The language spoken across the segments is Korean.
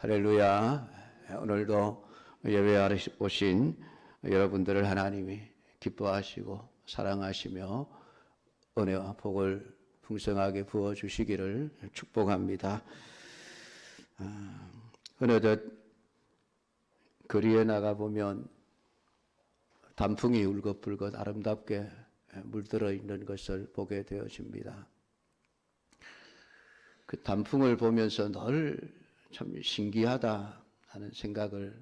할렐루야. 오늘도 예배하러 오신 여러분들을 하나님이 기뻐하시고 사랑하시며 은혜와 복을 풍성하게 부어주시기를 축복합니다. 어느덧 거리에 나가보면 단풍이 울긋불긋 아름답게 물들어 있는 것을 보게 되어집니다. 그 단풍을 보면서 늘 참 신기하다 하는 생각을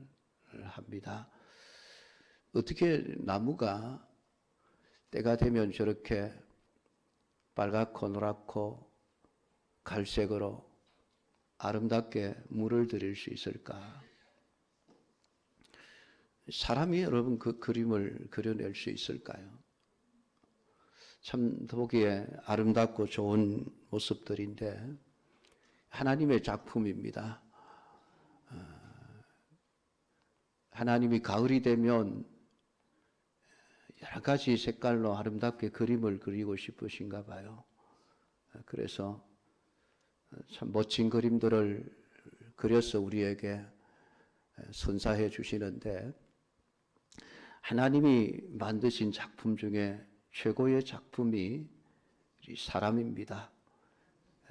합니다. 어떻게 나무가 때가 되면 저렇게 빨갛고 노랗고 갈색으로 아름답게 물을 들일 수 있을까? 사람이 여러분 그 그림을 그려낼 수 있을까요? 참 보기에 아름답고 좋은 모습들인데 하나님의 작품입니다. 하나님이 가을이 되면 여러 가지 색깔로 아름답게 그림을 그리고 싶으신가 봐요. 그래서 참 멋진 그림들을 그려서 우리에게 선사해 주시는데 하나님이 만드신 작품 중에 최고의 작품이 사람입니다.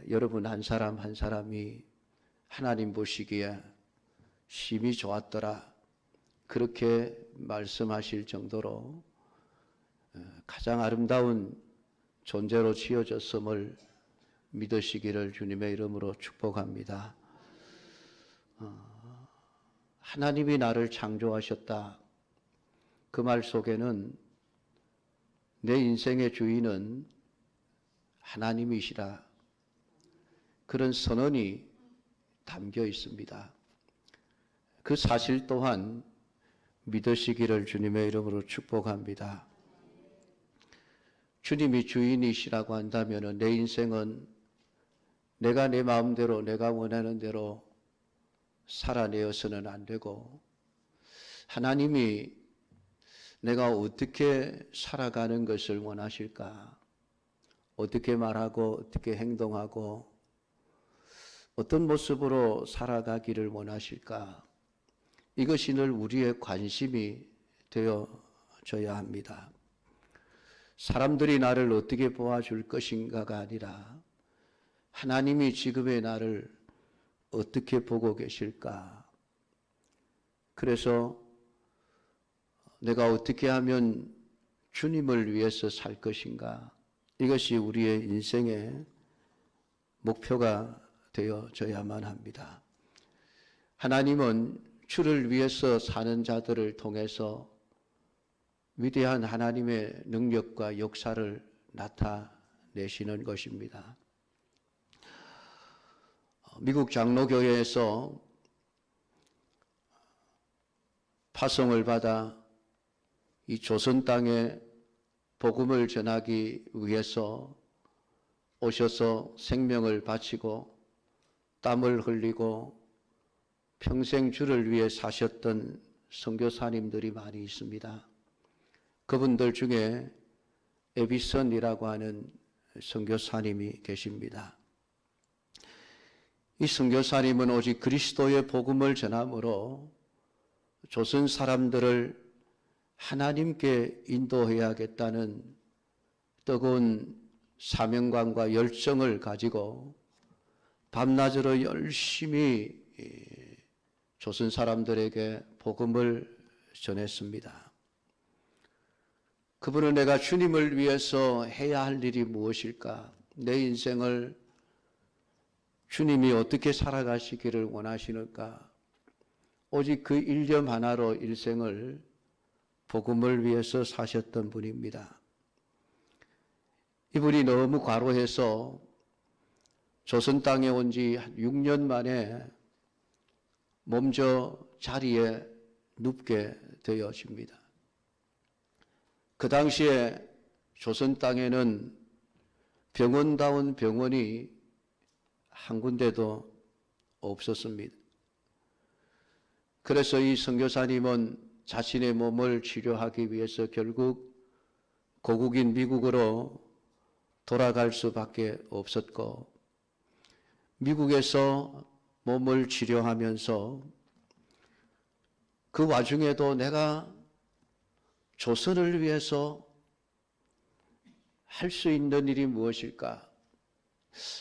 여러분 한 사람 한 사람이 하나님 보시기에 심히 좋았더라 그렇게 말씀하실 정도로 가장 아름다운 존재로 지어졌음을 믿으시기를 주님의 이름으로 축복합니다. 하나님이 나를 창조하셨다. 그 말 속에는 내 인생의 주인은 하나님이시라. 그런 선언이 담겨 있습니다. 그 사실 또한 믿으시기를 주님의 이름으로 축복합니다. 주님이 주인이시라고 한다면 내 인생은 내가 내 마음대로 내가 원하는 대로 살아내어서는 안 되고 하나님이 내가 어떻게 살아가는 것을 원하실까? 어떻게 말하고 어떻게 행동하고 어떤 모습으로 살아가기를 원하실까? 이것이 늘 우리의 관심이 되어져야 합니다. 사람들이 나를 어떻게 보아줄 것인가가 아니라 하나님이 지금의 나를 어떻게 보고 계실까? 그래서 내가 어떻게 하면 주님을 위해서 살 것인가? 이것이 우리의 인생의 목표가 되어져야만 합니다. 하나님은 주를 위해서 사는 자들을 통해서 위대한 하나님의 능력과 역사를 나타내시는 것입니다. 미국 장로교회에서 파송을 받아 이 조선 땅에 복음을 전하기 위해서 오셔서 생명을 바치고 땀을 흘리고 평생 주를 위해 사셨던 선교사님들이 많이 있습니다. 그분들 중에 에비슨이라고 하는 선교사님이 계십니다. 이 선교사님은 오직 그리스도의 복음을 전함으로 조선 사람들을 하나님께 인도해야겠다는 뜨거운 사명감과 열정을 가지고 밤낮으로 열심히 조선 사람들에게 복음을 전했습니다. 그분은 내가 주님을 위해서 해야 할 일이 무엇일까? 내 인생을 주님이 어떻게 살아가시기를 원하시는가? 오직 그 일념 하나로 일생을 복음을 위해서 사셨던 분입니다. 이분이 너무 과로해서 조선 땅에 온 지 한 6년 만에 몸져 자리에 눕게 되어집니다. 그 당시에 조선 땅에는 병원다운 병원이 한 군데도 없었습니다. 그래서 이 선교사님은 자신의 몸을 치료하기 위해서 결국 고국인 미국으로 돌아갈 수밖에 없었고 미국에서 몸을 치료하면서 그 와중에도 내가 조선을 위해서 할 수 있는 일이 무엇일까?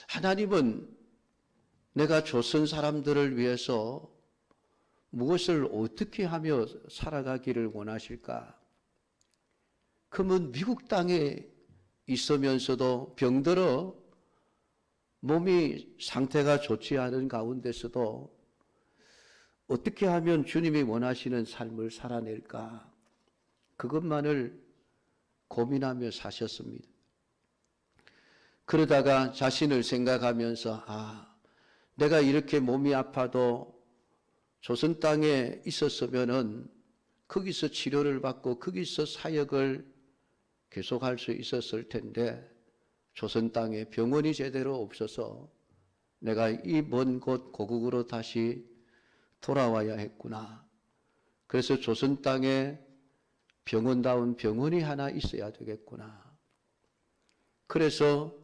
하나님은 내가 조선 사람들을 위해서 무엇을 어떻게 하며 살아가기를 원하실까? 그러면 미국 땅에 있으면서도 병들어 몸이 상태가 좋지 않은 가운데서도 어떻게 하면 주님이 원하시는 삶을 살아낼까? 그것만을 고민하며 사셨습니다. 그러다가 자신을 생각하면서 내가 이렇게 몸이 아파도 조선 땅에 있었으면은 거기서 치료를 받고 거기서 사역을 계속할 수 있었을 텐데 조선 땅에 병원이 제대로 없어서 내가 이 먼 곳 고국으로 다시 돌아와야 했구나. 그래서 조선 땅에 병원다운 병원이 하나 있어야 되겠구나. 그래서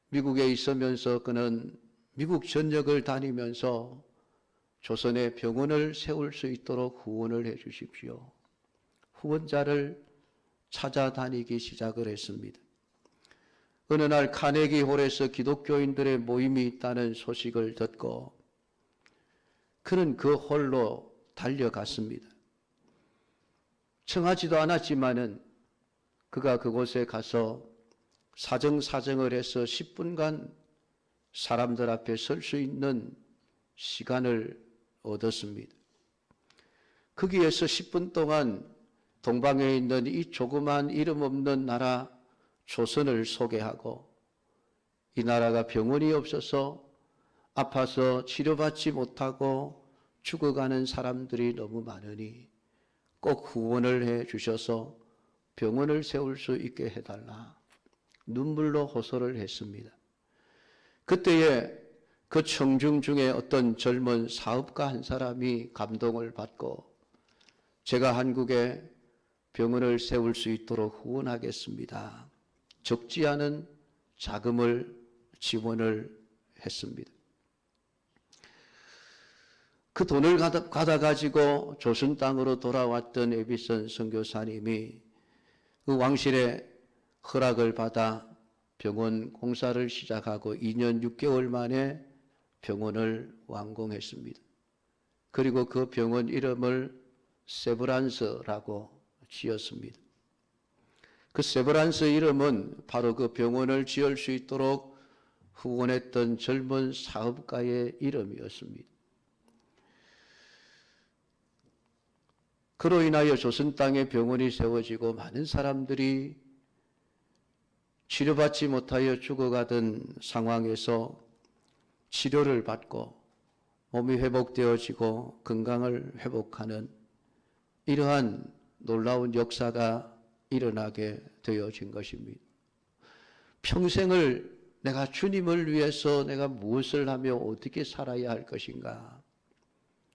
미국에 있으면서 그는 미국 전역을 다니면서 조선에 병원을 세울 수 있도록 후원을 해 주십시오. 후원자를 찾아다니기 시작을 했습니다. 어느 날 카네기 홀에서 기독교인들의 모임이 있다는 소식을 듣고 그는 그 홀로 달려갔습니다. 청하지도 않았지만은 그가 그곳에 가서 사정사정을 해서 10분간 사람들 앞에 설 수 있는 시간을 얻었습니다. 거기에서 10분 동안 동방에 있는 이 조그만 이름 없는 나라 조선을 소개하고 이 나라가 병원이 없어서 아파서 치료받지 못하고 죽어가는 사람들이 너무 많으니 꼭 후원을 해 주셔서 병원을 세울 수 있게 해달라. 눈물로 호소를 했습니다. 그때에 그 청중 중에 어떤 젊은 사업가 한 사람이 감동을 받고 제가 한국에 병원을 세울 수 있도록 후원하겠습니다. 적지 않은 자금을 지원을 했습니다. 그 돈을 받아가지고 조선 땅으로 돌아왔던 에비슨 선교사님이 그 왕실의 허락을 받아 병원 공사를 시작하고 2년 6개월 만에 병원을 완공했습니다. 그리고 그 병원 이름을 세브란스라고 지었습니다. 그 세브란스 이름은 바로 그 병원을 지을 수 있도록 후원했던 젊은 사업가의 이름이었습니다. 그로 인하여 조선 땅에 병원이 세워지고 많은 사람들이 치료받지 못하여 죽어가던 상황에서 치료를 받고 몸이 회복되어지고 건강을 회복하는 이러한 놀라운 역사가 일어나게 되어진 것입니다. 평생을 내가 주님을 위해서 내가 무엇을 하며 어떻게 살아야 할 것인가,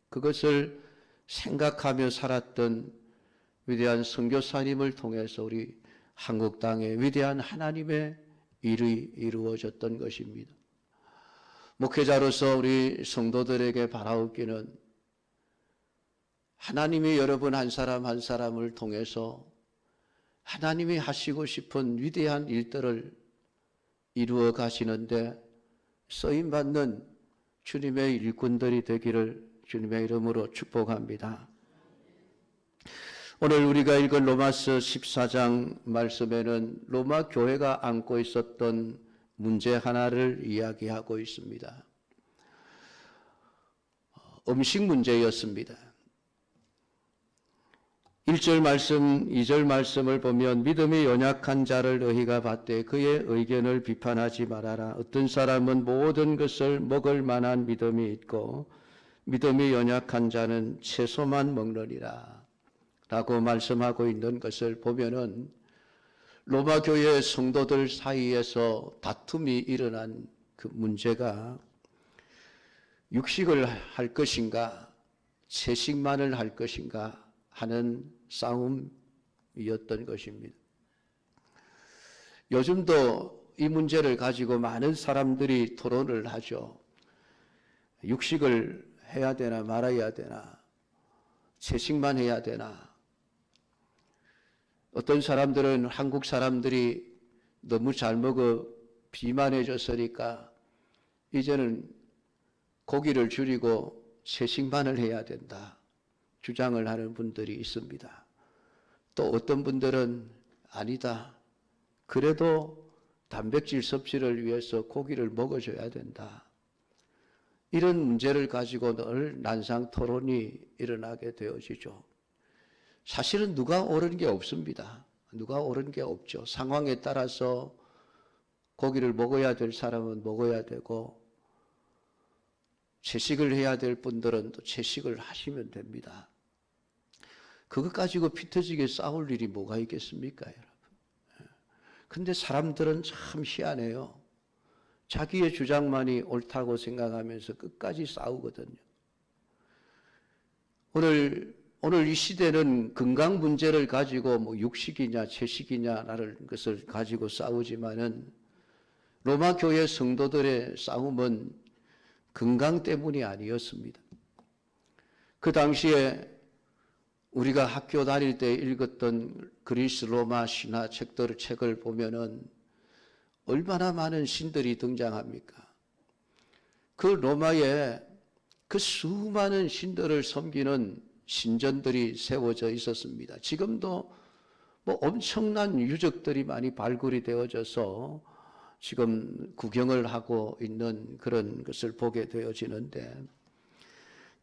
그것을 생각하며 살았던 위대한 선교사님을 통해서 우리 한국 땅에 위대한 하나님의 일이 이루어졌던 것입니다. 목회자로서 우리 성도들에게 바라옵기는 하나님이 여러분 한 사람 한 사람을 통해서 하나님이 하시고 싶은 위대한 일들을 이루어 가시는데 쓰임받는 주님의 일꾼들이 되기를 주님의 이름으로 축복합니다. 오늘 우리가 읽은 로마서 14장 말씀에는 로마 교회가 안고 있었던 문제 하나를 이야기하고 있습니다. 음식 문제였습니다. 1절 말씀, 2절 말씀을 보면 믿음이 연약한 자를 너희가 받되 그의 의견을 비판하지 말아라. 어떤 사람은 모든 것을 먹을 만한 믿음이 있고 믿음이 연약한 자는 채소만 먹느니라 라고 말씀하고 있는 것을 보면은 로마 교회 성도들 사이에서 다툼이 일어난 그 문제가 육식을 할 것인가 채식만을 할 것인가 하는 싸움이었던 것입니다. 요즘도 이 문제를 가지고 많은 사람들이 토론을 하죠. 육식을 해야 되나 말아야 되나, 채식만 해야 되나. 어떤 사람들은 한국 사람들이 너무 잘 먹어 비만해졌으니까 이제는 고기를 줄이고 채식만을 해야 된다 주장을 하는 분들이 있습니다. 또 어떤 분들은 아니다, 그래도 단백질 섭취를 위해서 고기를 먹어줘야 된다. 이런 문제를 가지고 늘 난상 토론이 일어나게 되어지죠. 사실은 누가 옳은 게 없습니다. 누가 옳은 게 없죠. 상황에 따라서 고기를 먹어야 될 사람은 먹어야 되고, 채식을 해야 될 분들은 또 채식을 하시면 됩니다. 그것 가지고 피 터지게 싸울 일이 뭐가 있겠습니까, 여러분? 근데 사람들은 참 희한해요. 자기의 주장만이 옳다고 생각하면서 끝까지 싸우거든요. 오늘 이 시대는 건강 문제를 가지고 뭐 육식이냐 채식이냐라는 것을 가지고 싸우지만은 로마 교회 성도들의 싸움은 건강 때문이 아니었습니다. 그 당시에 우리가 학교 다닐 때 읽었던 그리스 로마 신화 책을 보면은 얼마나 많은 신들이 등장합니까? 그 로마에 그 수많은 신들을 섬기는 신전들이 세워져 있었습니다. 지금도 뭐 엄청난 유적들이 많이 발굴이 되어져서 지금 구경을 하고 있는 그런 것을 보게 되어지는데,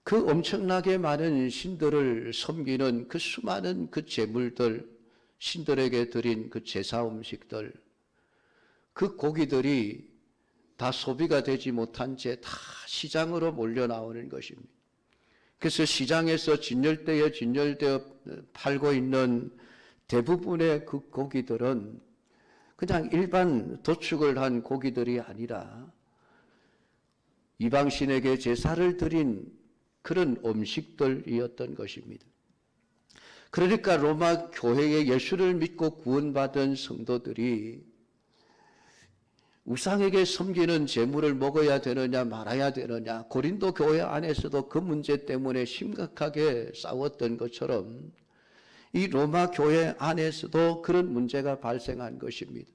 그 엄청나게 많은 신들을 섬기는 그 수많은 그 제물들, 신들에게 드린 그 제사 음식들, 그 고기들이 다 소비가 되지 못한 채 다 시장으로 몰려 나오는 것입니다. 그래서 시장에서 진열되어 팔고 있는 대부분의 그 고기들은 그냥 일반 도축을 한 고기들이 아니라 이방신에게 제사를 드린 그런 음식들이었던 것입니다. 그러니까 로마 교회에 예수를 믿고 구원받은 성도들이 우상에게 섬기는 제물을 먹어야 되느냐 말아야 되느냐, 고린도 교회 안에서도 그 문제 때문에 심각하게 싸웠던 것처럼 이 로마 교회 안에서도 그런 문제가 발생한 것입니다.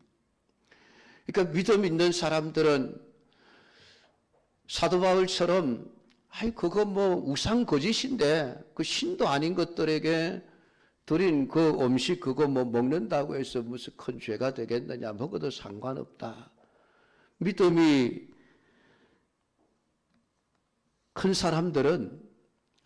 그러니까 믿음 있는 사람들은 사도 바울처럼 그거 뭐 우상 거짓인데 그 신도 아닌 것들에게 드린 그 음식 그거 뭐 먹는다고 해서 무슨 큰 죄가 되겠느냐, 먹어도 상관없다. 믿음이 큰 사람들은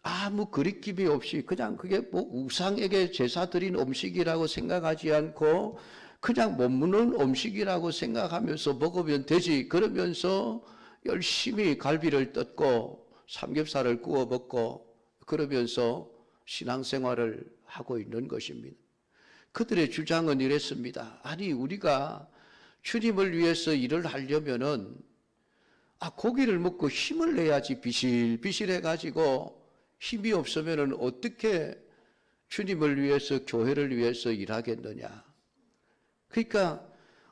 아무 거리낌이 없이 그냥 그게 뭐 우상에게 제사 드린 음식이라고 생각하지 않고 그냥 못 먹는 음식이라고 생각하면서 먹으면 되지, 그러면서 열심히 갈비를 뜯고 삼겹살을 구워 먹고 그러면서 신앙생활을 하고 있는 것입니다. 그들의 주장은 이랬습니다. 아니, 우리가 주님을 위해서 일을 하려면은 고기를 먹고 힘을 내야지. 비실비실해 가지고 힘이 없으면은 어떻게 주님을 위해서, 교회를 위해서 일하겠느냐. 그러니까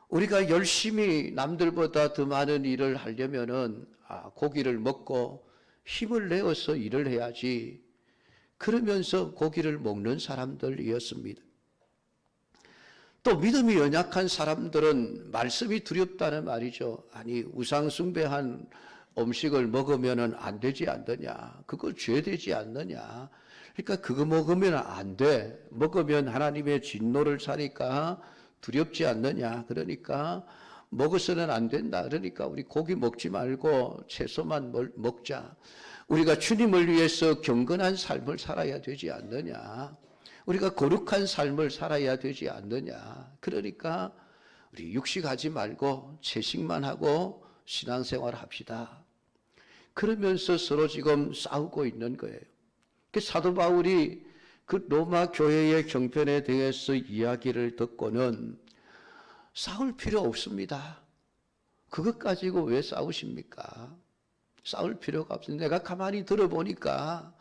우리가 열심히 남들보다 더 많은 일을 하려면은 고기를 먹고 힘을 내어서 일을 해야지. 그러면서 고기를 먹는 사람들이었습니다. 또 믿음이 연약한 사람들은 말씀이 두렵다는 말이죠. 아니, 우상 숭배한 음식을 먹으면 안 되지 않느냐, 그거 죄되지 않느냐, 그러니까 그거 먹으면 안 돼, 먹으면 하나님의 진노를 사니까 두렵지 않느냐, 그러니까 먹어서는 안 된다, 그러니까 우리 고기 먹지 말고 채소만 먹자, 우리가 주님을 위해서 경건한 삶을 살아야 되지 않느냐, 우리가 거룩한 삶을 살아야 되지 않느냐, 그러니까 우리 육식하지 말고 채식만 하고 신앙생활 합시다. 그러면서 서로 지금 싸우고 있는 거예요. 사도 바울이 그 로마 교회의 경편에 대해서 이야기를 듣고는 싸울 필요 없습니다. 그것 가지고 왜 싸우십니까? 싸울 필요가 없습니다. 내가 가만히 들어보니까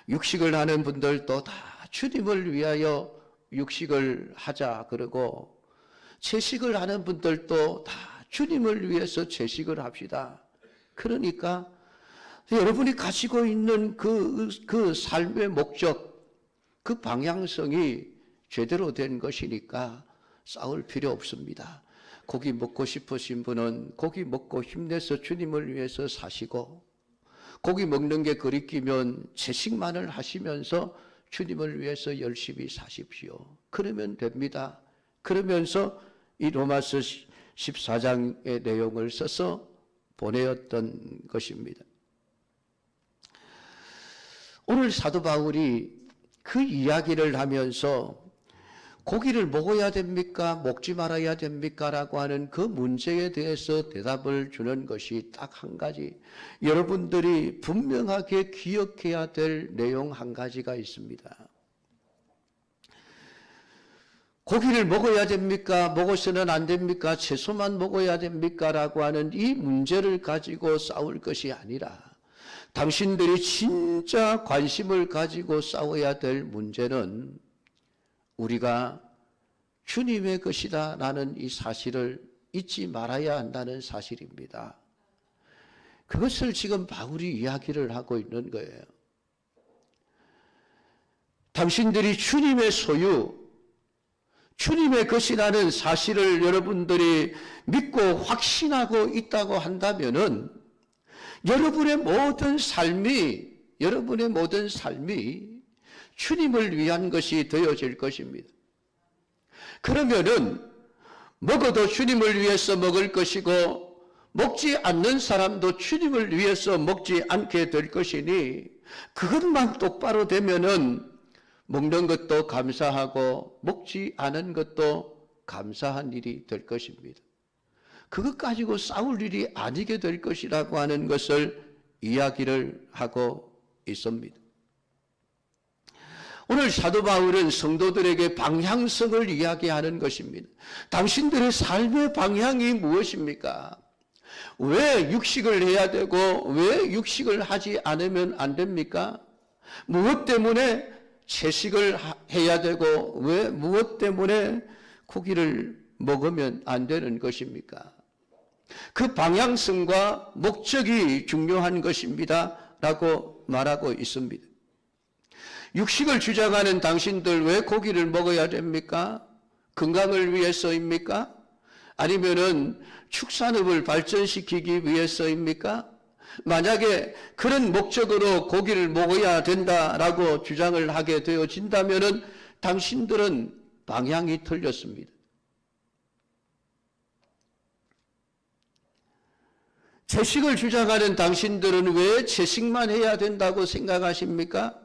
육식을 하는 분들도 다 주님을 위하여 육식을 하자 그러고, 채식을 하는 분들도 다 주님을 위해서 채식을 합시다. 그러니까 여러분이 가지고 있는 그 삶의 목적, 그 방향성이 제대로 된 것이니까 싸울 필요 없습니다. 고기 먹고 싶으신 분은 고기 먹고 힘내서 주님을 위해서 사시고, 고기 먹는 게 그리끼면 채식만을 하시면서 주님을 위해서 열심히 사십시오. 그러면 됩니다. 그러면서 이 로마서 14장의 내용을 써서 보내었던 것입니다. 오늘 사도 바울이 그 이야기를 하면서 고기를 먹어야 됩니까? 먹지 말아야 됩니까? 라고 하는 그 문제에 대해서 대답을 주는 것이 딱 한 가지, 여러분들이 분명하게 기억해야 될 내용 한 가지가 있습니다. 고기를 먹어야 됩니까? 먹어서는 안 됩니까? 채소만 먹어야 됩니까? 라고 하는 이 문제를 가지고 싸울 것이 아니라, 당신들이 진짜 관심을 가지고 싸워야 될 문제는 우리가 주님의 것이다 라는 이 사실을 잊지 말아야 한다는 사실입니다. 그것을 지금 바울이 이야기를 하고 있는 거예요. 당신들이 주님의 소유, 주님의 것이라는 사실을 여러분들이 믿고 확신하고 있다고 한다면은 여러분의 모든 삶이 주님을 위한 것이 되어질 것입니다. 그러면은 먹어도 주님을 위해서 먹을 것이고, 먹지 않는 사람도 주님을 위해서 먹지 않게 될 것이니, 그것만 똑바로 되면은 먹는 것도 감사하고 먹지 않은 것도 감사한 일이 될 것입니다. 그것 가지고 싸울 일이 아니게 될 것이라고 하는 것을 이야기를 하고 있습니다. 오늘 사도 바울은 성도들에게 방향성을 이야기하는 것입니다. 당신들의 삶의 방향이 무엇입니까? 왜 육식을 해야 되고 왜 육식을 하지 않으면 안 됩니까? 무엇 때문에 채식을 해야 되고 왜 무엇 때문에 고기를 먹으면 안 되는 것입니까? 그 방향성과 목적이 중요한 것입니다 라고 말하고 있습니다. 육식을 주장하는 당신들 왜 고기를 먹어야 됩니까? 건강을 위해서입니까? 아니면은 축산업을 발전시키기 위해서입니까? 만약에 그런 목적으로 고기를 먹어야 된다라고 주장을 하게 되어진다면은 당신들은 방향이 틀렸습니다. 채식을 주장하는 당신들은 왜 채식만 해야 된다고 생각하십니까?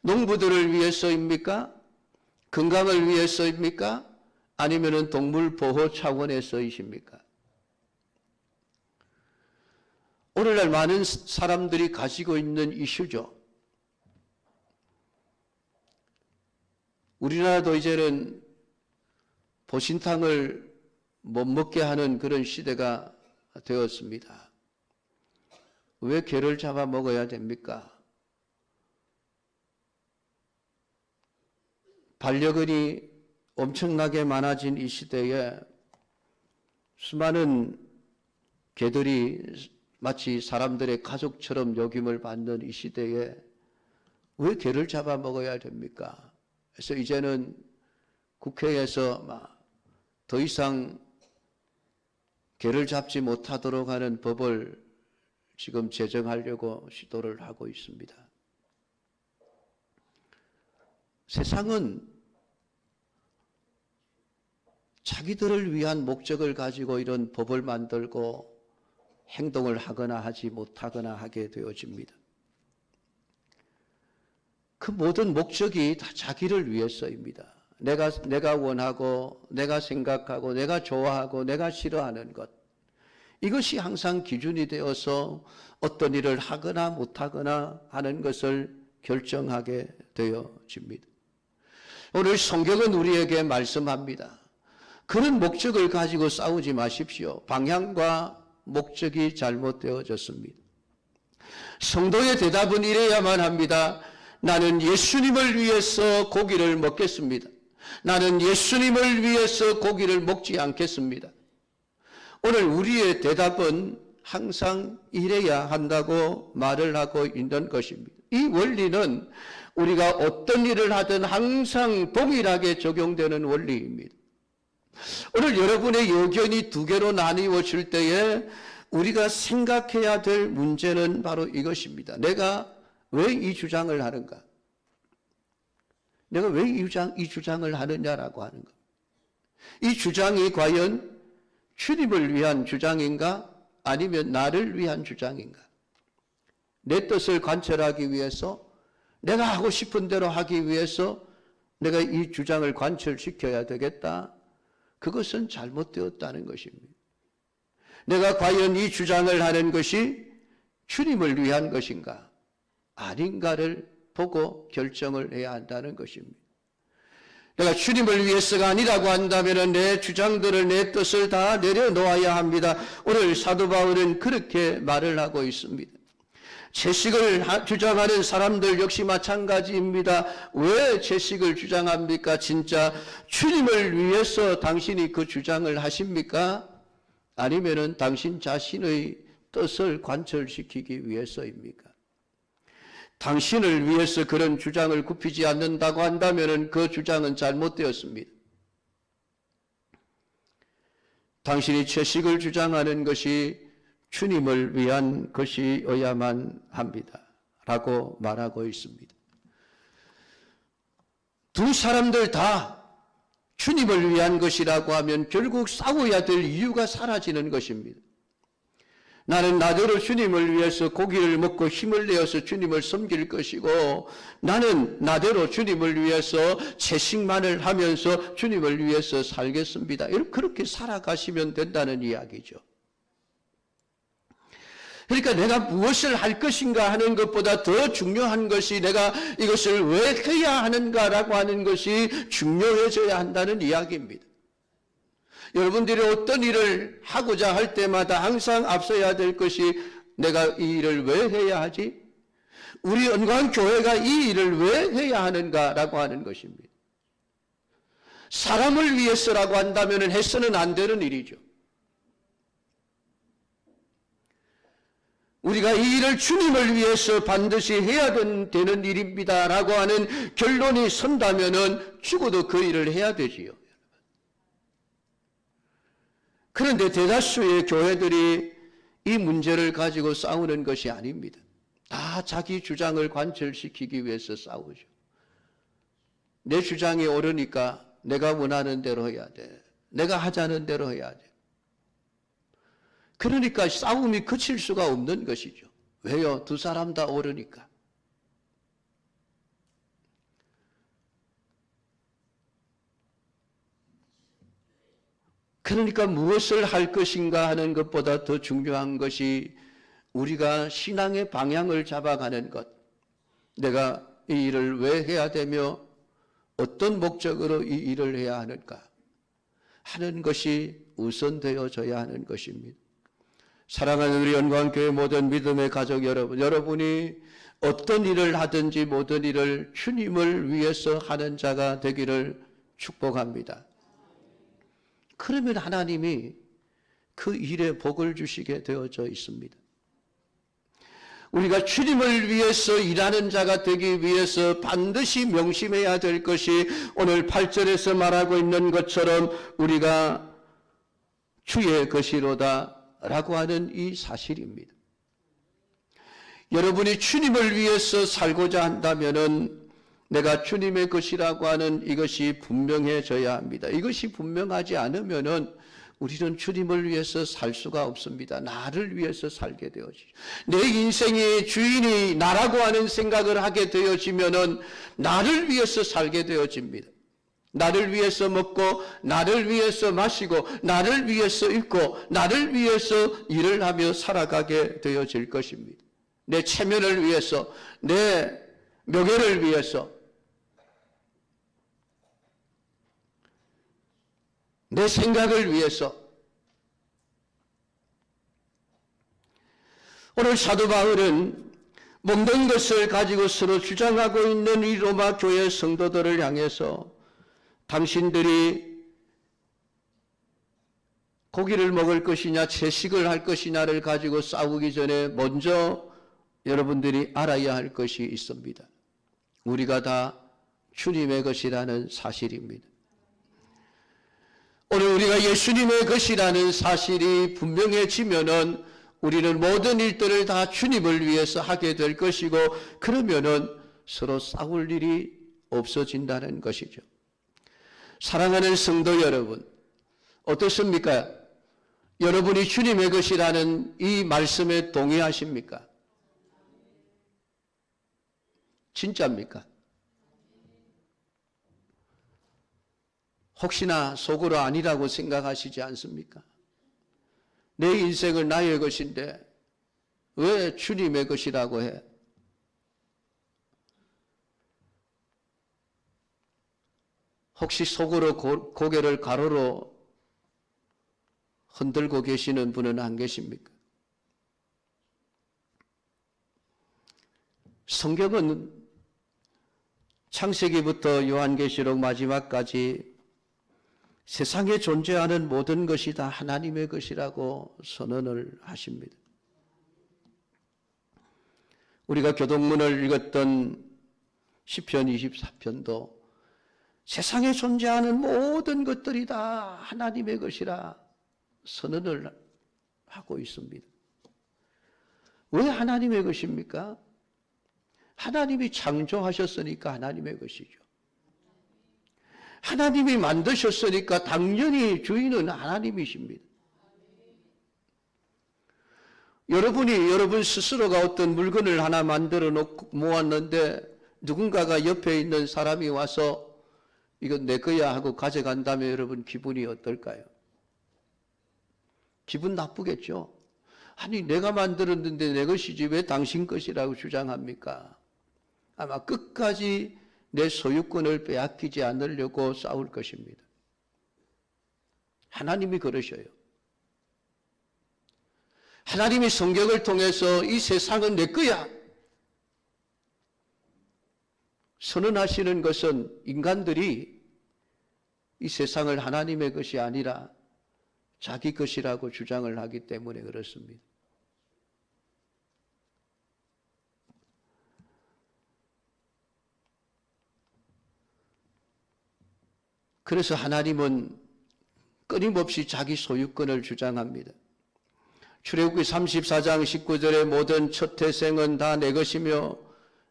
농부들을 위해서입니까? 건강을 위해서입니까? 아니면은 동물 보호 차원에서이십니까? 오늘날 많은 사람들이 가지고 있는 이슈죠. 우리나라도 이제는 보신탕을 못 먹게 하는 그런 시대가 되었습니다. 왜 개를 잡아 먹어야 됩니까? 반려견이 엄청나게 많아진 이 시대에 수많은 개들이 마치 사람들의 가족처럼 여김을 받는 이 시대에 왜 개를 잡아 먹어야 됩니까? 그래서 이제는 국회에서 더 이상 개를 잡지 못하도록 하는 법을 지금 제정하려고 시도를 하고 있습니다. 세상은 자기들을 위한 목적을 가지고 이런 법을 만들고 행동을 하거나 하지 못하거나 하게 되어집니다. 그 모든 목적이 다 자기를 위해서입니다. 내가 원하고, 내가 생각하고, 내가 좋아하고, 내가 싫어하는 것. 이것이 항상 기준이 되어서 어떤 일을 하거나 못하거나 하는 것을 결정하게 되어집니다. 오늘 성경은 우리에게 말씀합니다. 그런 목적을 가지고 싸우지 마십시오. 방향과 목적이 잘못되어졌습니다. 성도의 대답은 이래야만 합니다. 나는 예수님을 위해서 고기를 먹겠습니다. 나는 예수님을 위해서 고기를 먹지 않겠습니다. 오늘 우리의 대답은 항상 이래야 한다고 말을 하고 있는 것입니다. 이 원리는 우리가 어떤 일을 하든 항상 동일하게 적용되는 원리입니다. 오늘 여러분의 의견이 두 개로 나뉘어질 때에 우리가 생각해야 될 문제는 바로 이것입니다. 내가 왜 이 주장을 하는가? 내가 왜 이 주장을 하느냐라고 하는 것. 이 주장이 과연 주님을 위한 주장인가? 아니면 나를 위한 주장인가? 내 뜻을 관철하기 위해서, 내가 하고 싶은 대로 하기 위해서 내가 이 주장을 관철시켜야 되겠다. 그것은 잘못되었다는 것입니다. 내가 과연 이 주장을 하는 것이 주님을 위한 것인가? 아닌가를 보고 결정을 해야 한다는 것입니다. 내가 주님을 위해서가 아니라고 한다면 내 주장들을, 내 뜻을 다 내려놓아야 합니다. 오늘 사도 바울은 그렇게 말을 하고 있습니다. 채식을 주장하는 사람들 역시 마찬가지입니다. 왜 채식을 주장합니까? 진짜 주님을 위해서 당신이 그 주장을 하십니까? 아니면은 당신 자신의 뜻을 관철시키기 위해서입니까? 당신을 위해서 그런 주장을 굽히지 않는다고 한다면 그 주장은 잘못되었습니다. 당신이 채식을 주장하는 것이 주님을 위한 것이어야만 합니다. 라고 말하고 있습니다. 두 사람들 다 주님을 위한 것이라고 하면 결국 싸워야 될 이유가 사라지는 것입니다. 나는 나대로 주님을 위해서 고기를 먹고 힘을 내어서 주님을 섬길 것이고, 나는 나대로 주님을 위해서 채식만을 하면서 주님을 위해서 살겠습니다. 그렇게 살아가시면 된다는 이야기죠. 그러니까 내가 무엇을 할 것인가 하는 것보다 더 중요한 것이 내가 이것을 왜 해야 하는가라고 하는 것이 중요해져야 한다는 이야기입니다. 여러분들이 어떤 일을 하고자 할 때마다 항상 앞서야 될 것이 내가 이 일을 왜 해야 하지? 우리 은광교회가 이 일을 왜 해야 하는가라고 하는 것입니다. 사람을 위해서라고 한다면 해서는 안 되는 일이죠. 우리가 이 일을 주님을 위해서 반드시 해야 되는 일입니다라고 하는 결론이 선다면 죽어도 그 일을 해야 되지요. 그런데 대다수의 교회들이 이 문제를 가지고 싸우는 것이 아닙니다. 다 자기 주장을 관철시키기 위해서 싸우죠. 내 주장이 옳으니까 내가 원하는 대로 해야 돼. 내가 하자는 대로 해야 돼. 그러니까 싸움이 그칠 수가 없는 것이죠. 왜요? 두 사람 다 옳으니까. 그러니까 무엇을 할 것인가 하는 것보다 더 중요한 것이 우리가 신앙의 방향을 잡아가는 것. 내가 이 일을 왜 해야 되며 어떤 목적으로 이 일을 해야 하는가 하는 것이 우선되어져야 하는 것입니다. 사랑하는 우리 영광교회 모든 믿음의 가족 여러분, 여러분이 어떤 일을 하든지 모든 일을 주님을 위해서 하는 자가 되기를 축복합니다. 그러면 하나님이 그 일에 복을 주시게 되어져 있습니다. 우리가 주님을 위해서 일하는 자가 되기 위해서 반드시 명심해야 될 것이 오늘 8절에서 말하고 있는 것처럼 우리가 주의 것이로다 라고 하는 이 사실입니다. 여러분이 주님을 위해서 살고자 한다면은 내가 주님의 것이라고 하는 이것이 분명해져야 합니다. 이것이 분명하지 않으면은 우리는 주님을 위해서 살 수가 없습니다. 나를 위해서 살게 되어지죠. 내 인생의 주인이 나라고 하는 생각을 하게 되어지면은 나를 위해서 살게 되어집니다. 나를 위해서 먹고, 나를 위해서 마시고, 나를 위해서 입고, 나를 위해서 일을 하며 살아가게 되어질 것입니다. 내 체면을 위해서, 내 명예를 위해서, 내 생각을 위해서. 오늘 사도 바울은 먹는 것을 가지고 서로 주장하고 있는 이 로마 교회 성도들을 향해서 당신들이 고기를 먹을 것이냐 채식을 할 것이냐를 가지고 싸우기 전에 먼저 여러분들이 알아야 할 것이 있습니다. 우리가 다 주님의 것이라는 사실입니다. 오늘 우리가 예수님의 것이라는 사실이 분명해지면은 우리는 모든 일들을 다 주님을 위해서 하게 될 것이고, 그러면은 서로 싸울 일이 없어진다는 것이죠. 사랑하는 성도 여러분, 어떻습니까? 여러분이 주님의 것이라는 이 말씀에 동의하십니까? 진짜입니까? 혹시나 속으로 아니라고 생각하시지 않습니까? 내 인생은 나의 것인데 왜 주님의 것이라고 해? 혹시 속으로 고개를 가로로 흔들고 계시는 분은 안 계십니까? 성경은 창세기부터 요한계시록 마지막까지 세상에 존재하는 모든 것이 다 하나님의 것이라고 선언을 하십니다. 우리가 교동문을 읽었던 시편 24편도 세상에 존재하는 모든 것들이 다 하나님의 것이라 선언을 하고 있습니다. 왜 하나님의 것입니까? 하나님이 창조하셨으니까 하나님의 것이죠. 하나님이 만드셨으니까 당연히 주인은 하나님이십니다. 여러분 스스로가 어떤 물건을 하나 만들어 놓고 모았는데 누군가가 옆에 있는 사람이 와서 이건 내 거야 하고 가져간다면 여러분 기분이 어떨까요? 기분 나쁘겠죠? 아니 내가 만들었는데 내 것이지 왜 당신 것이라고 주장합니까? 아마 끝까지 내 소유권을 빼앗기지 않으려고 싸울 것입니다. 하나님이 그러셔요. 하나님이 성경을 통해서 이 세상은 내 거야 선언하시는 것은 인간들이 이 세상을 하나님의 것이 아니라 자기 것이라고 주장을 하기 때문에 그렇습니다. 그래서 하나님은 끊임없이 자기 소유권을 주장합니다. 출애굽기 34장 19절에 모든 첫 태생은 다 내 것이며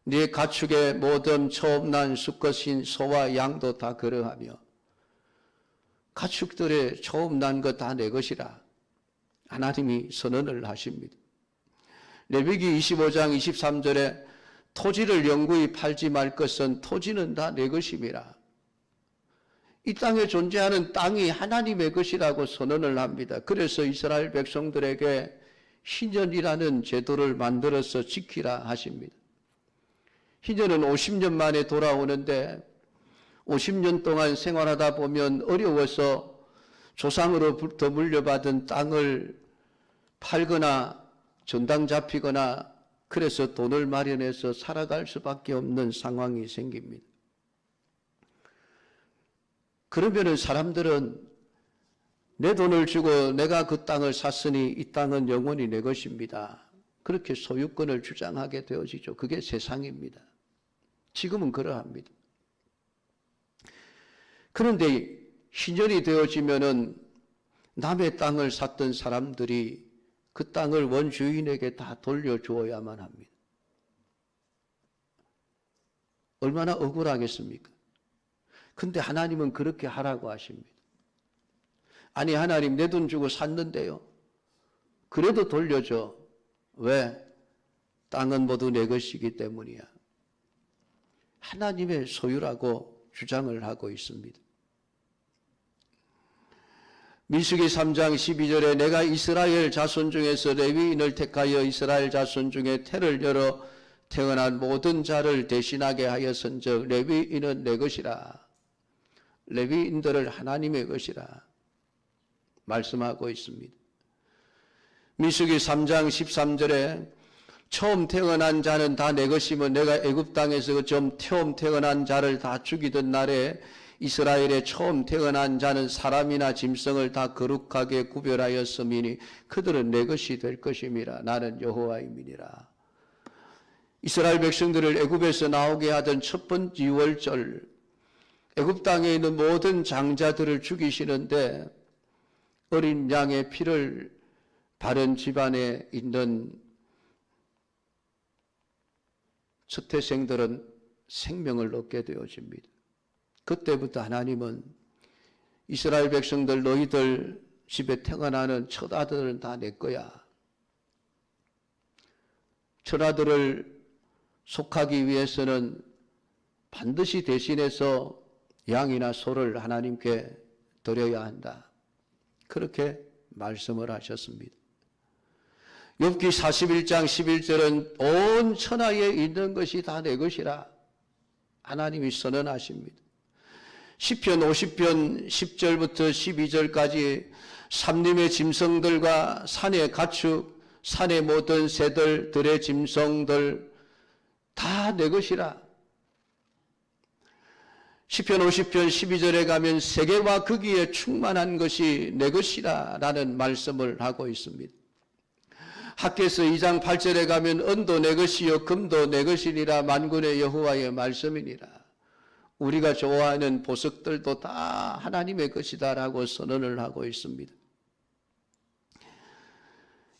네 가축의 모든 처음 난 수컷인 소와 양도 다 그러하며 가축들의 처음 난 것 다 내 것이라 하나님이 선언을 하십니다. 레위기 25장 23절에 토지를 영구히 팔지 말 것은 토지는 다 내 것임이라. 이 땅에 존재하는 땅이 하나님의 것이라고 선언을 합니다. 그래서 이스라엘 백성들에게 희년이라는 제도를 만들어서 지키라 하십니다. 희년은 50년 만에 돌아오는데 50년 동안 생활하다 보면 어려워서 조상으로부터 물려받은 땅을 팔거나 전당 잡히거나 그래서 돈을 마련해서 살아갈 수밖에 없는 상황이 생깁니다. 그러면은 사람들은 내 돈을 주고 내가 그 땅을 샀으니 이 땅은 영원히 내 것입니다. 그렇게 소유권을 주장하게 되어지죠. 그게 세상입니다. 지금은 그러합니다. 그런데 희년이 되어지면은 남의 땅을 샀던 사람들이 그 땅을 원주인에게 다 돌려주어야만 합니다. 얼마나 억울하겠습니까? 근데 하나님은 그렇게 하라고 하십니다. 아니 하나님 내 돈 주고 샀는데요. 그래도 돌려줘. 왜? 땅은 모두 내 것이기 때문이야. 하나님의 소유라고 주장을 하고 있습니다. 민수기 3장 12절에 내가 이스라엘 자손 중에서 레위인을 택하여 이스라엘 자손 중에 태를 열어 태어난 모든 자를 대신하게 하였은즉 레위인은 내 것이라. 레위인들을 하나님의 것이라 말씀하고 있습니다. 민수기 3장 13절에 처음 태어난 자는 다 내 것이며 내가 애굽 땅에서 처음 태어난 자를 다 죽이던 날에 이스라엘에 처음 태어난 자는 사람이나 짐승을 다 거룩하게 구별하였음이니 그들은 내 것이 될 것임이라. 나는 여호와임이니라. 이스라엘 백성들을 애굽에서 나오게 하던 첫 번째 유월절, 애굽 땅에 있는 모든 장자들을 죽이시는데 어린 양의 피를 바른 집안에 있는 첫 태생들은 생명을 얻게 되어집니다. 그때부터 하나님은 이스라엘 백성들 너희들 집에 태어나는 첫 아들은 다 내 거야. 첫 아들을 속하기 위해서는 반드시 대신해서 양이나 소를 하나님께 드려야 한다. 그렇게 말씀을 하셨습니다. 욥기 41장 11절은 온 천하에 있는 것이 다 내 것이라 하나님이 선언하십니다. 시편 50편 10절부터 12절까지 삼림의 짐승들과 산의 가축, 산의 모든 새들, 들의 짐승들 다 내 것이라. 시편 50편 12절에 가면 세계와 거기에 충만한 것이 내 것이라 라는 말씀을 하고 있습니다. 학개서 2장 8절에 가면 은도 내 것이요 금도 내 것이니라. 만군의 여호와의 말씀이니라. 우리가 좋아하는 보석들도 다 하나님의 것이다 라고 선언을 하고 있습니다.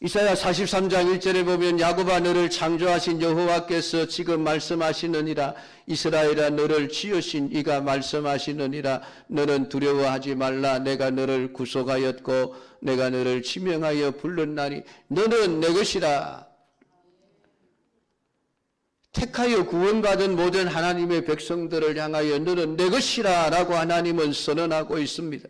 이사야 43장 1절에 보면 야곱아 너를 창조하신 여호와께서 지금 말씀하시느니라. 이스라엘아 너를 지으신 이가 말씀하시느니라. 너는 두려워하지 말라. 내가 너를 구속하였고 내가 너를 지명하여 불렀나니 너는 내 것이라. 택하여 구원받은 모든 하나님의 백성들을 향하여 너는 내 것이라 라고 하나님은 선언하고 있습니다.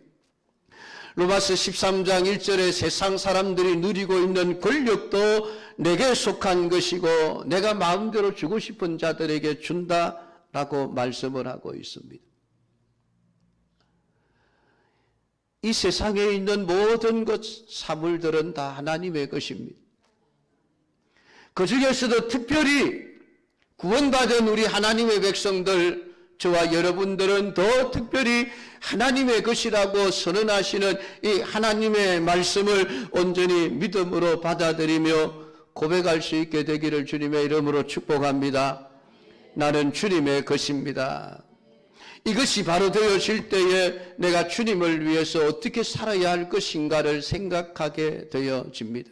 로마서 13장 1절에 세상 사람들이 누리고 있는 권력도 내게 속한 것이고 내가 마음대로 주고 싶은 자들에게 준다라고 말씀을 하고 있습니다. 이 세상에 있는 모든 것, 사물들은 다 하나님의 것입니다. 그 중에서도 특별히 구원받은 우리 하나님의 백성들, 저와 여러분들은 더 특별히 하나님의 것이라고 선언하시는 이 하나님의 말씀을 온전히 믿음으로 받아들이며 고백할 수 있게 되기를 주님의 이름으로 축복합니다. 나는 주님의 것입니다. 이것이 바로 되어질 때에 내가 주님을 위해서 어떻게 살아야 할 것인가를 생각하게 되어집니다.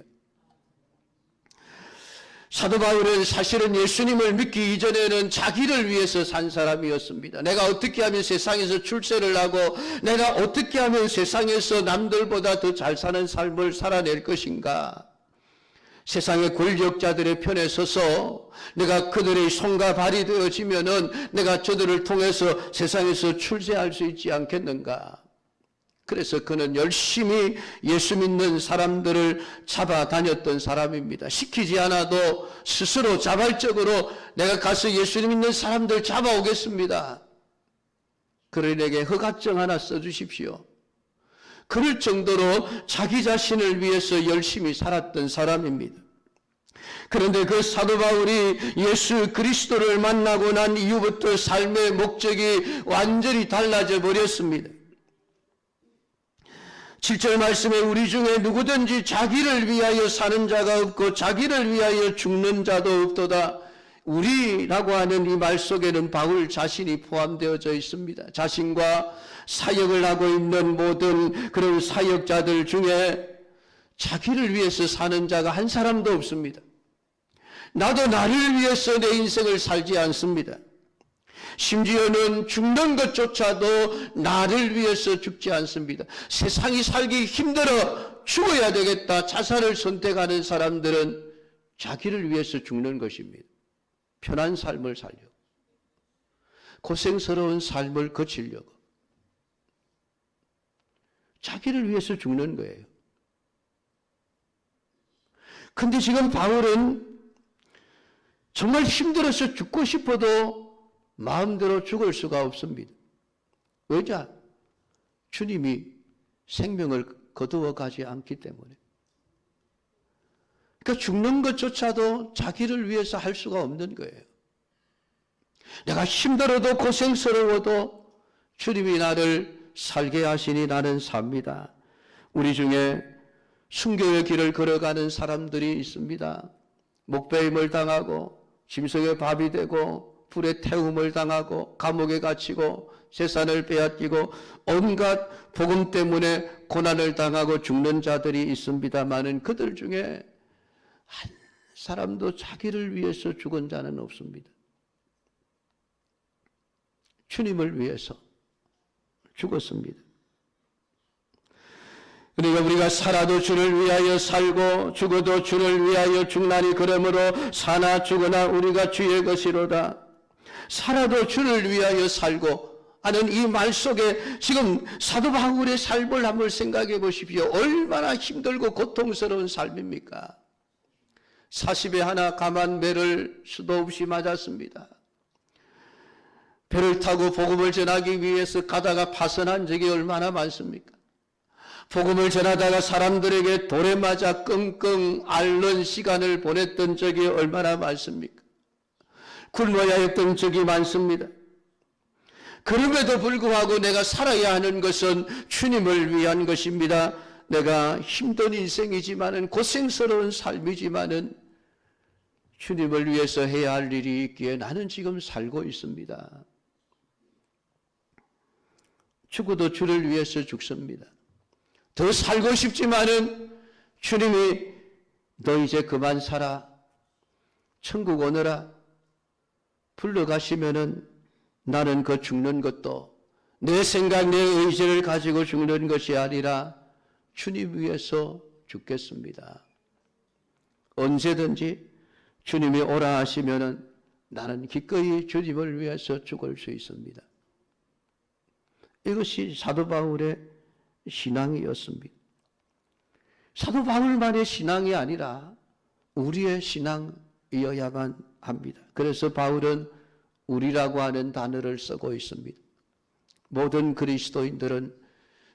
사도 바울은 사실은 예수님을 믿기 이전에는 자기를 위해서 산 사람이었습니다. 내가 어떻게 하면 세상에서 출세를 하고 내가 어떻게 하면 세상에서 남들보다 더 잘 사는 삶을 살아낼 것인가. 세상의 권력자들의 편에 서서 내가 그들의 손과 발이 되어지면은 내가 저들을 통해서 세상에서 출세할 수 있지 않겠는가. 그래서 그는 열심히 예수 믿는 사람들을 잡아다녔던 사람입니다. 시키지 않아도 스스로 자발적으로 내가 가서 예수 믿는 사람들 잡아오겠습니다. 그들에게 허가증 하나 써주십시오. 그럴 정도로 자기 자신을 위해서 열심히 살았던 사람입니다. 그런데 그 사도 바울이 예수 그리스도를 만나고 난 이후부터 삶의 목적이 완전히 달라져 버렸습니다. 7절 말씀에 우리 중에 누구든지 자기를 위하여 사는 자가 없고 자기를 위하여 죽는 자도 없도다. 우리라고 하는 이 말 속에는 바울 자신이 포함되어져 있습니다. 자신과 사역을 하고 있는 모든 그런 사역자들 중에 자기를 위해서 사는 자가 한 사람도 없습니다. 나도 나를 위해서 내 인생을 살지 않습니다. 심지어는 죽는 것조차도 나를 위해서 죽지 않습니다. 세상이 살기 힘들어 죽어야 되겠다 자살을 선택하는 사람들은 자기를 위해서 죽는 것입니다. 편한 삶을 살려고, 고생스러운 삶을 거치려고 자기를 위해서 죽는 거예요. 근데 지금 바울은 정말 힘들어서 죽고 싶어도 마음대로 죽을 수가 없습니다. 왜냐? 주님이 생명을 거두어 가지 않기 때문에. 그러니까 죽는 것조차도 자기를 위해서 할 수가 없는 거예요. 내가 힘들어도 고생스러워도 주님이 나를 살게 하시니 나는 삽니다. 우리 중에 순교의 길을 걸어가는 사람들이 있습니다. 목배임을 당하고 짐승의 밥이 되고 불에 태움을 당하고 감옥에 갇히고 재산을 빼앗기고 온갖 복음 때문에 고난을 당하고 죽는 자들이 있습니다마는 그들 중에 한 사람도 자기를 위해서 죽은 자는 없습니다. 주님을 위해서 죽었습니다. 그러니까 우리가 살아도 주를 위하여 살고 죽어도 주를 위하여 죽나니 그러므로 사나 죽으나 우리가 주의 것이로다. 살아도 주를 위하여 살고 하는 이 말 속에 지금 사도 바울의 삶을 한번 생각해 보십시오. 얼마나 힘들고 고통스러운 삶입니까? 40에 하나 감한 매를 수도 없이 맞았습니다. 배를 타고 복음을 전하기 위해서 가다가 파선한 적이 얼마나 많습니까? 복음을 전하다가 사람들에게 돌에 맞아 끙끙 앓는 시간을 보냈던 적이 얼마나 많습니까? 굶어야 했던 적이 많습니다. 그럼에도 불구하고 내가 살아야 하는 것은 주님을 위한 것입니다. 내가 힘든 인생이지만은 고생스러운 삶이지만은 주님을 위해서 해야 할 일이 있기에 나는 지금 살고 있습니다. 죽어도 주를 위해서 죽습니다. 더 살고 싶지만은 주님이 너 이제 그만 살아. 천국 오너라. 불러가시면은 나는 그 죽는 것도 내 생각, 내 의지를 가지고 죽는 것이 아니라 주님 위해서 죽겠습니다. 언제든지 주님이 오라 하시면은 나는 기꺼이 주님을 위해서 죽을 수 있습니다. 이것이 사도 바울의 신앙이었습니다. 사도 바울만의 신앙이 아니라 우리의 신앙이어야만 합니다. 그래서 바울은 우리라고 하는 단어를 쓰고 있습니다. 모든 그리스도인들은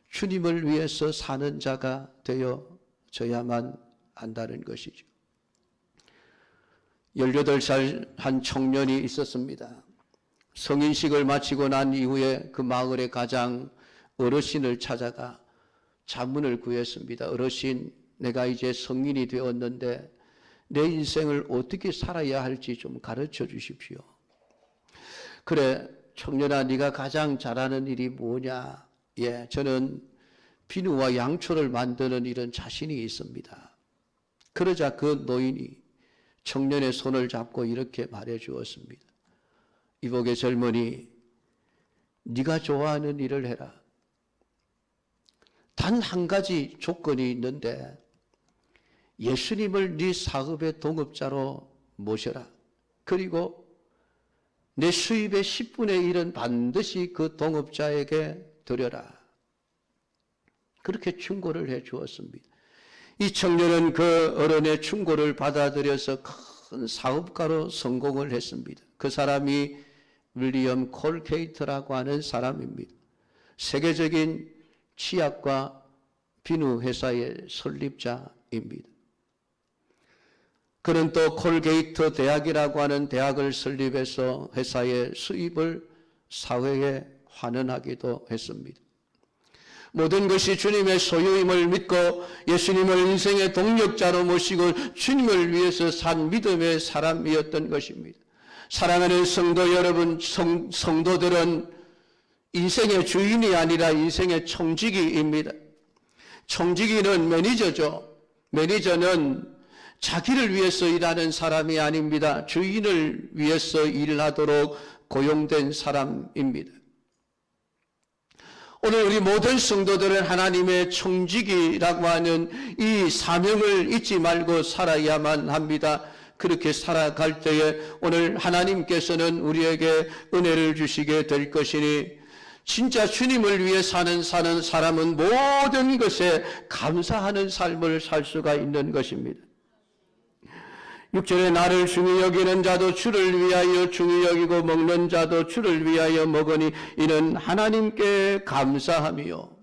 주님을 위해서 사는 자가 되어져야만 한다는 것이죠. 18살 한 청년이 있었습니다. 성인식을 마치고 난 이후에 그 마을의 가장 어르신을 찾아가 자문을 구했습니다. 어르신, 내가 이제 성인이 되었는데 내 인생을 어떻게 살아야 할지 좀 가르쳐 주십시오. 그래, 청년아, 네가 가장 잘하는 일이 뭐냐? 예, 저는 비누와 양초를 만드는 일은 자신이 있습니다. 그러자 그 노인이 청년의 손을 잡고 이렇게 말해 주었습니다. 이복의 젊은이, 네가 좋아하는 일을 해라. 단 한 가지 조건이 있는데 예수님을 네 사업의 동업자로 모셔라. 그리고 내 수입의 10분의 1은 반드시 그 동업자에게 드려라. 그렇게 충고를 해 주었습니다. 이 청년은 그 어른의 충고를 받아들여서 큰 사업가로 성공을 했습니다. 그 사람이 윌리엄 콜케이트라고 하는 사람입니다. 세계적인 치약과 비누 회사의 설립자입니다. 그는 또 콜게이트 대학이라고 하는 대학을 설립해서 회사의 수입을 사회에 환원하기도 했습니다. 모든 것이 주님의 소유임을 믿고 예수님을 인생의 동력자로 모시고 주님을 위해서 산 믿음의 사람이었던 것입니다. 사랑하는 성도 여러분, 성도들은 인생의 주인이 아니라 인생의 청지기입니다. 청지기는 매니저죠. 매니저는 자기를 위해서 일하는 사람이 아닙니다. 주인을 위해서 일하도록 고용된 사람입니다. 오늘 우리 모든 성도들은 하나님의 청지기라고 하는 이 사명을 잊지 말고 살아야만 합니다. 그렇게 살아갈 때에 오늘 하나님께서는 우리에게 은혜를 주시게 될 것이니 진짜 주님을 위해 사는 사람은 모든 것에 감사하는 삶을 살 수가 있는 것입니다. 6절에 나를 중히 여기는 자도 주를 위하여 중히 여기고 먹는 자도 주를 위하여 먹으니 이는 하나님께 감사함이요.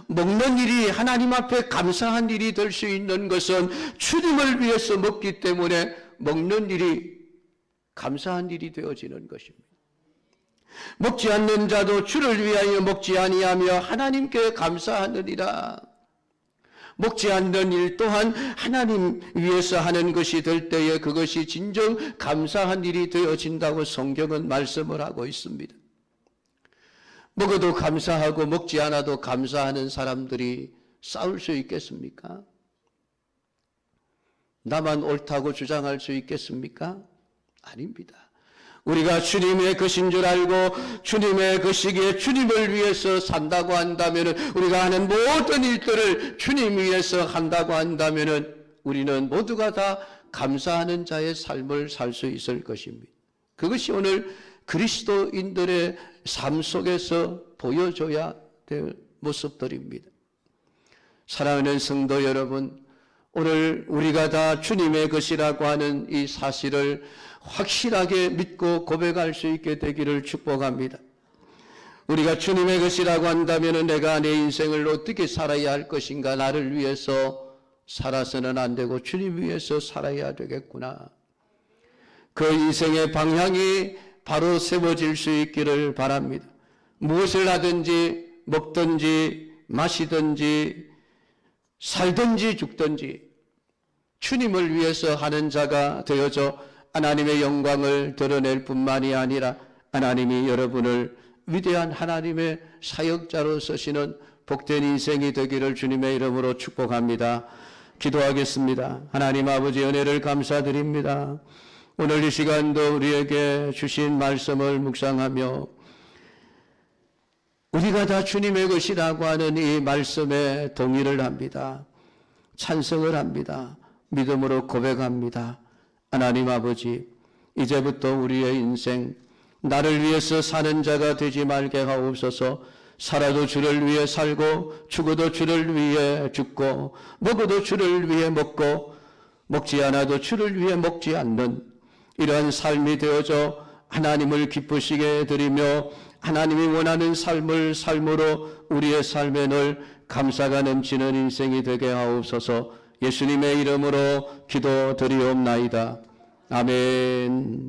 먹는 일이 하나님 앞에 감사한 일이 될 수 있는 것은 주님을 위해서 먹기 때문에 먹는 일이 감사한 일이 되어지는 것입니다. 먹지 않는 자도 주를 위하여 먹지 아니하며 하나님께 감사하느니라. 먹지 않는 일 또한 하나님 위해서 하는 것이 될 때에 그것이 진정 감사한 일이 되어진다고 성경은 말씀을 하고 있습니다. 먹어도 감사하고 먹지 않아도 감사하는 사람들이 싸울 수 있겠습니까? 나만 옳다고 주장할 수 있겠습니까? 아닙니다. 우리가 주님의 것인 줄 알고 주님의 것이기에 주님을 위해서 산다고 한다면, 우리가 하는 모든 일들을 주님 위해서 한다고 한다면 우리는 모두가 다 감사하는 자의 삶을 살 수 있을 것입니다. 그것이 오늘 그리스도인들의 삶 속에서 보여줘야 될 모습들입니다. 사랑하는 성도 여러분, 오늘 우리가 다 주님의 것이라고 하는 이 사실을 확실하게 믿고 고백할 수 있게 되기를 축복합니다. 우리가 주님의 것이라고 한다면 내가 내 인생을 어떻게 살아야 할 것인가, 나를 위해서 살아서는 안 되고 주님 위해서 살아야 되겠구나. 그 인생의 방향이 바로 세워질 수 있기를 바랍니다. 무엇을 하든지 먹든지 마시든지 살든지 죽든지 주님을 위해서 하는 자가 되어져 하나님의 영광을 드러낼 뿐만이 아니라 하나님이 여러분을 위대한 하나님의 사역자로 쓰시는 복된 인생이 되기를 주님의 이름으로 축복합니다. 기도하겠습니다. 하나님 아버지, 은혜를 감사드립니다. 오늘 이 시간도 우리에게 주신 말씀을 묵상하며 우리가 다 주님의 것이라고 하는 이 말씀에 동의를 합니다. 찬성을 합니다. 믿음으로 고백합니다. 하나님 아버지, 이제부터 우리의 인생 나를 위해서 사는 자가 되지 말게 하옵소서. 살아도 주를 위해 살고 죽어도 주를 위해 죽고 먹어도 주를 위해 먹고 먹지 않아도 주를 위해 먹지 않는 이러한 삶이 되어져 하나님을 기쁘시게 드리며 하나님이 원하는 삶을 삶으로 우리의 삶에 늘 감사가 넘치는 인생이 되게 하옵소서. 예수님의 이름으로 기도드리옵나이다. 아멘.